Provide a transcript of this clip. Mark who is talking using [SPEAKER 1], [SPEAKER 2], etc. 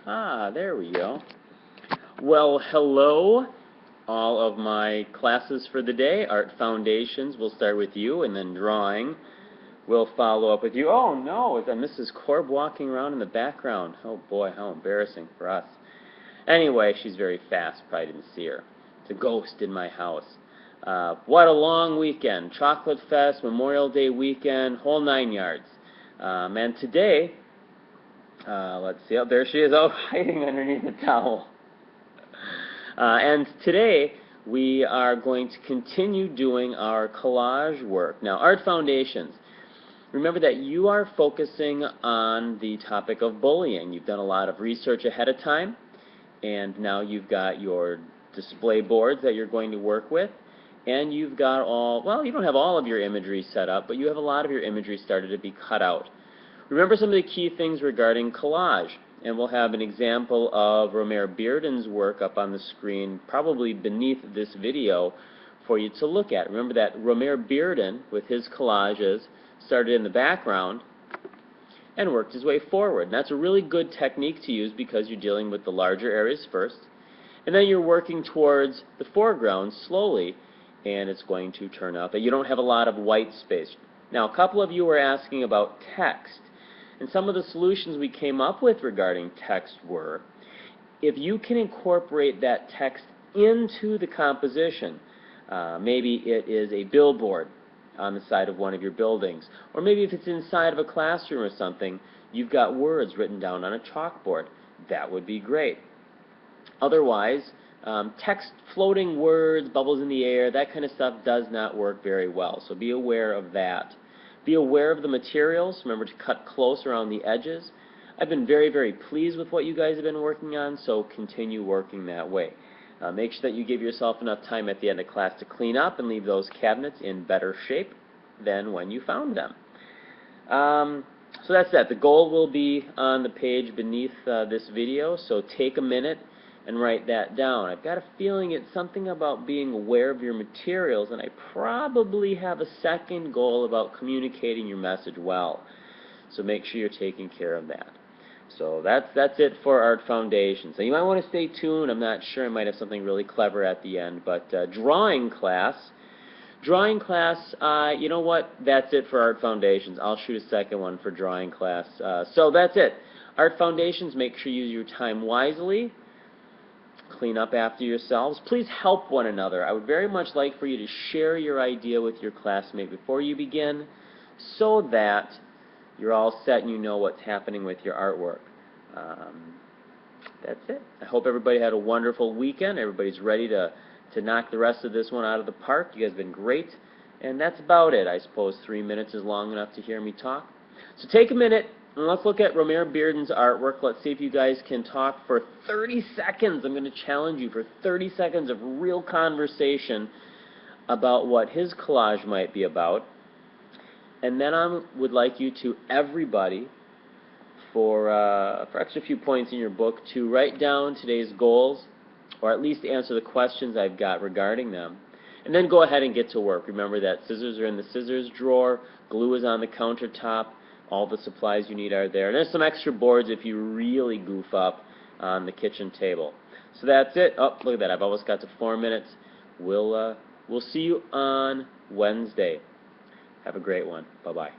[SPEAKER 1] Ah, there we go. Well, hello, all of my classes for the day. Art Foundations, we'll start with you, and then Drawing, we'll follow up with you. Oh, no, is that Mrs. Korb walking around in the background? Oh, boy, how embarrassing for us. Anyway, she's very fast. Probably didn't see her. It's a ghost in my house. What a long weekend. Chocolate Fest, Memorial Day weekend, whole 9 yards. And today, let's see, oh, there she is, oh, hiding underneath the towel. And today, we are going to continue doing our collage work. Now, Art Foundations. Remember that you are focusing on the topic of bullying. You've done a lot of research ahead of time, and now you've got your display boards that you're going to work with, and you've got all, well, you don't have all of your imagery set up, but you have a lot of your imagery started to be cut out. Remember some of the key things regarding collage, and we'll have an example of Romare Bearden's work up on the screen, probably beneath this video, for you to look at. Remember that Romare Bearden, with his collages, started in the background and worked his way forward. And that's a really good technique to use because you're dealing with the larger areas first, and then you're working towards the foreground slowly, and it's going to turn out that you don't have a lot of white space. Now, a couple of you were asking about text, and some of the solutions we came up with regarding text were, if you can incorporate that text into the composition, maybe it is a billboard on the side of one of your buildings, or maybe if it's inside of a classroom or something, you've got words written down on a chalkboard. That would be great. Otherwise, text, floating words, bubbles in the air, that kind of stuff does not work very well, so be aware of that. Be aware of the materials. Remember to cut close around the edges. I've been very, very pleased with what you guys have been working on, so continue working that way. Make sure that you give yourself enough time at the end of class to clean up and leave those cabinets in better shape than when you found them. So that's that. The goal will be on the page beneath this video, so take a minute and write that down. I've got a feeling it's something about being aware of your materials, and I probably have a second goal about communicating your message well. So make sure you're taking care of that. So that's it for Art Foundations. Now you might want to stay tuned. I'm not sure. I might have something really clever at the end. But drawing class, you know what? That's it for Art Foundations. I'll shoot a second one for drawing class. So that's it. Art Foundations, make sure you use your time wisely. Clean up after yourselves. Please help one another. I would very much like for you to share your idea with your classmate before you begin, so that you're all set and you know what's happening with your artwork. That's it. I hope everybody had a wonderful weekend. Everybody's ready to knock the rest of this one out of the park. You guys have been great. And that's about it. I suppose 3 minutes is long enough to hear me talk. So take a minute and let's look at Romare Bearden's artwork. Let's see if you guys can talk for 30 seconds. I'm going to challenge you for 30 seconds of real conversation about what his collage might be about. And then I would like you to, everybody, for extra few points in your book, to write down today's goals, or at least answer the questions I've got regarding them. And then go ahead and get to work. Remember that scissors are in the scissors drawer, glue is on the countertop, all the supplies you need are there. And there's some extra boards if you really goof up on the kitchen table. So that's it. Oh, look at that. I've almost got to 4 minutes. We'll see you on Wednesday. Have a great one. Bye-bye.